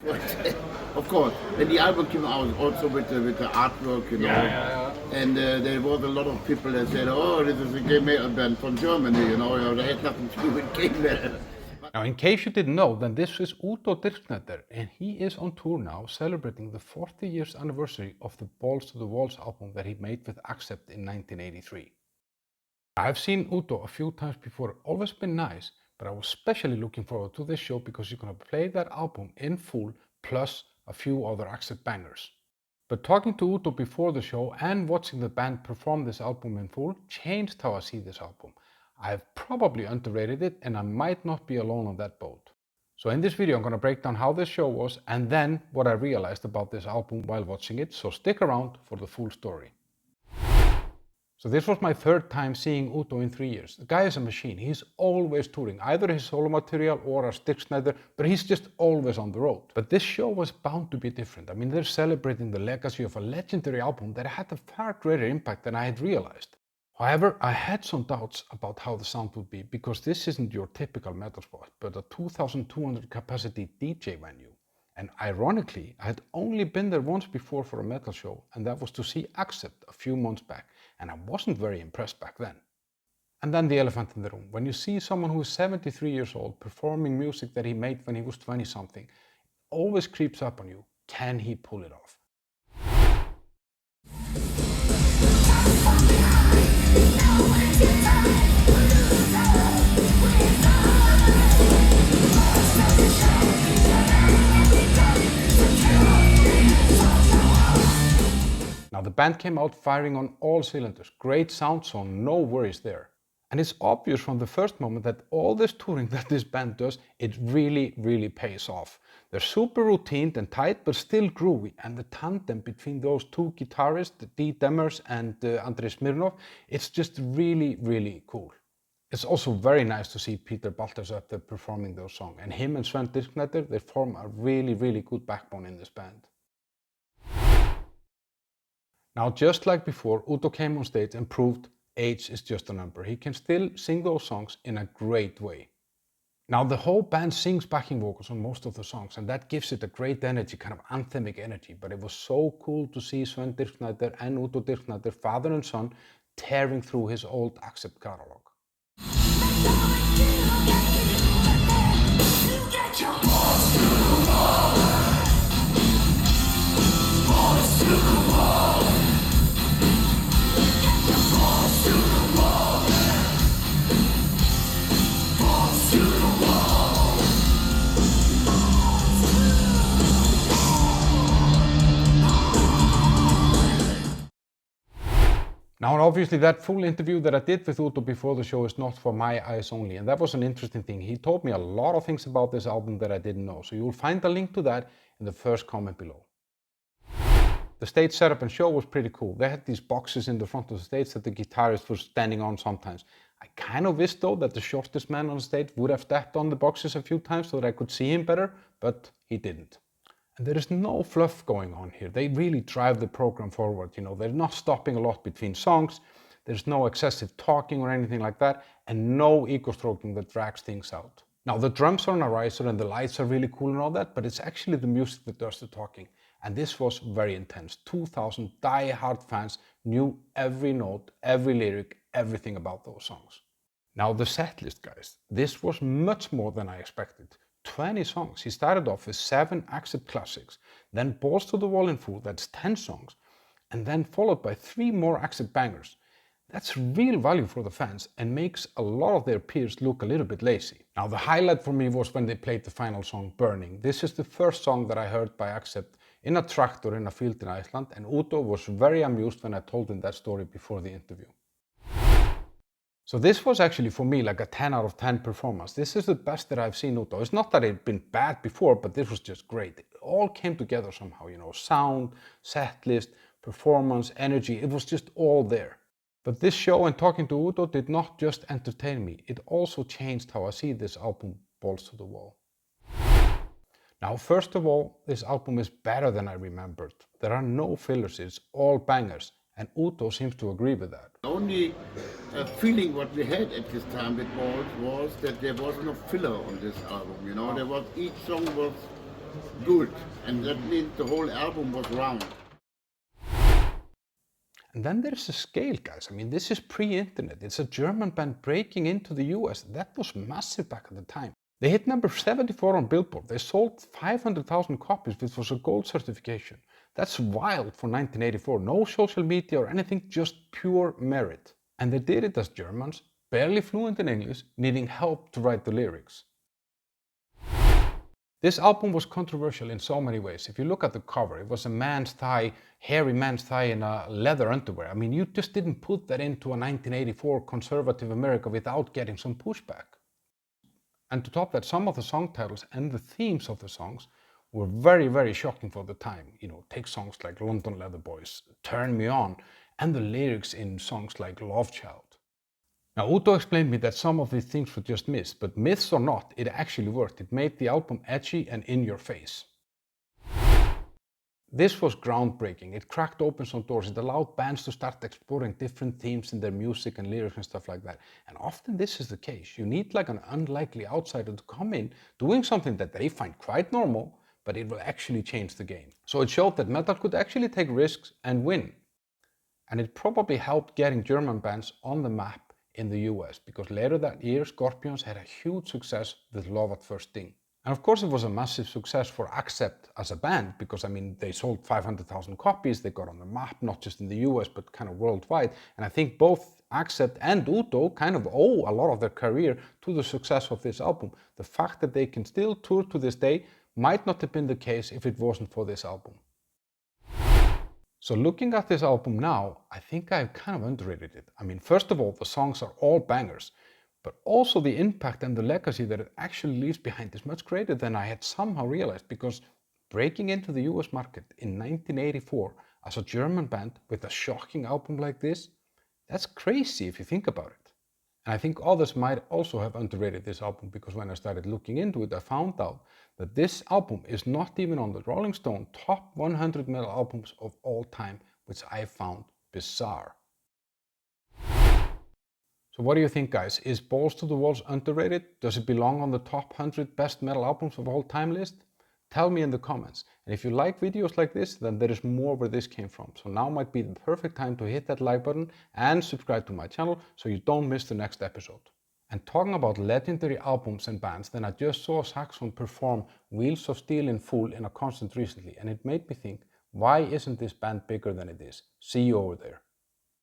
Of course, when the album came out, also with the artwork, you know, and there was a lot of people that said, "Oh, this is a gay metal band from Germany," you know, they had nothing to do with gay metal. Now, in case you didn't know, then this is Udo Dirkschneider, and he is on tour now celebrating the 40 years anniversary of the Balls to the Walls album that he made with Accept in 1983. I've seen Udo a few times before, always been nice, but I was especially looking forward to this show because you're gonna play that album in full, plus a few other Accept bangers. But talking to Udo before the show and watching the band perform this album in full changed how I see this album. I've probably underrated it and I might not be alone on that boat. So in this video I'm gonna break down how this show was and then what I realized about this album while watching it, so stick around for the full story. So this was my third time seeing Udo in 3 years. The guy is a machine. He's always touring, either his solo material or as Dirkschneider, but he's just always on the road. But this show was bound to be different. I mean, they're celebrating the legacy of a legendary album that had a far greater impact than I had realized. However, I had some doubts about how the sound would be because this isn't your typical metal spot, but a 2,200 capacity DJ venue. And ironically, I had only been there once before for a metal show, and that was to see Accept a few months back, and I wasn't very impressed back then. And then the elephant in the room. When you see someone who is 73 years old performing music that he made when he was 20 something, it always creeps up on you. Can he pull it off? Now the band came out firing on all cylinders, great sound, so no worries there. And it's obvious from the first moment that all this touring that this band does, it really pays off. They're super routine and tight, but still groovy, and the tandem between those two guitarists, D. Demers and Andrei Smirnov, it's just really cool. It's also very nice to see Peter Baltas up there performing those songs, and him and Sven Dirkschneider, they form a really good backbone in this band. Now, just like before, Udo came on stage and proved age is just a number. He can still sing those songs in a great way. Now, the whole band sings backing vocals on most of the songs, and that gives it a great energy, kind of anthemic energy. But it was so cool to see Sven Dirkschneider and Udo Dirkschneider, father and son, tearing through his old Accept catalog. Now, obviously, that full interview that I did with Udo before the show is not for my eyes only, and that was an interesting thing. He told me a lot of things about this album that I didn't know, so you'll find a link to that in the first comment below. The stage setup and show was pretty cool. They had these boxes in the front of the stage that the guitarist was standing on sometimes. I kind of wish though that the shortest man on stage would have stepped on the boxes a few times so that I could see him better, but he didn't. And there is no fluff going on here. They really drive the program forward, you know. They're not stopping a lot between songs. There's no excessive talking or anything like that, and no ego stroking that drags things out. Now, the drums are on a riser and the lights are really cool and all that, but it's actually the music that does the talking. And this was very intense. 2,000 die-hard fans knew every note, every lyric, everything about those songs. Now, the setlist, guys, this was much more than I expected. 20 songs. He started off with 7 Accept classics, then Balls to the Wall in full, that's 10 songs, and then followed by 3 more Accept bangers. That's real value for the fans and makes a lot of their peers look a little bit lazy. Now, the highlight for me was when they played the final song, Burning. This is the first song that I heard by Accept in a tractor in a field in Iceland, and Udo was very amused when I told him that story before the interview. So this was actually for me like a 10 out of 10 performance. This is the best that I've seen Udo. It's not that it had been bad before, but this was just great. It all came together somehow, you know, sound, set list, performance, energy, it was just all there. But this show and talking to Udo did not just entertain me, it also changed how I see this album, Balls to the Wall. Now, first of all, this album is better than I remembered. There are no fillers, it's all bangers. And Udo seems to agree with that. The only feeling what we had at this time with Balls was that there was no filler on this album, you know. There was, each song was good, and that means the whole album was round. And then there's a scale, guys. I mean, this is pre-internet. It's a German band breaking into the US. That was massive back at the time. They hit number 74 on Billboard. They sold 500,000 copies, which was a gold certification. That's wild for 1984. No social media or anything, just pure merit. And they did it as Germans, barely fluent in English, needing help to write the lyrics. This album was controversial in so many ways. If you look at the cover, it was a man's thigh, hairy man's thigh in a leather underwear. I mean, you just didn't put that into a 1984 conservative America without getting some pushback. And to top that, some of the song titles and the themes of the songs were very, very shocking for the time. You know, take songs like London Leatherboys, Turn Me On, and the lyrics in songs like Love Child. Now, Udo explained me that some of these things were just myths, but myths or not, it actually worked. It made the album edgy and in your face. This was groundbreaking. It cracked open some doors. It allowed bands to start exploring different themes in their music and lyrics and stuff like that. And often this is the case. You need like an unlikely outsider to come in doing something that they find quite normal, but it will actually change the game. So it showed that metal could actually take risks and win. And it probably helped getting German bands on the map in the US, because later that year Scorpions had a huge success with Love at First Sting. And of course it was a massive success for Accept as a band, because I mean they sold 500,000 copies, they got on the map not just in the US but kind of worldwide, and I think both Accept and Udo kind of owe a lot of their career to the success of this album. The fact that they can still tour to this day might not have been the case if it wasn't for this album. So looking at this album now, I think I've kind of underrated it. I mean, first of all, the songs are all bangers, but also the impact and the legacy that it actually leaves behind is much greater than I had somehow realized, because breaking into the US market in 1984 as a German band with a shocking album like this, that's crazy if you think about it. And I think others might also have underrated this album, because when I started looking into it, I found out that this album is not even on the Rolling Stone top 100 metal albums of all time, which I found bizarre. So what do you think, guys? Is Balls to the Walls underrated? Does it belong on the top 100 best metal albums of all time list? Tell me in the comments. And if you like videos like this, then there is more where this came from. So now might be the perfect time to hit that like button and subscribe to my channel so you don't miss the next episode. And talking about legendary albums and bands, then I just saw Saxon perform Wheels of Steel in full in a concert recently, and it made me think, why isn't this band bigger than it is? See you over there.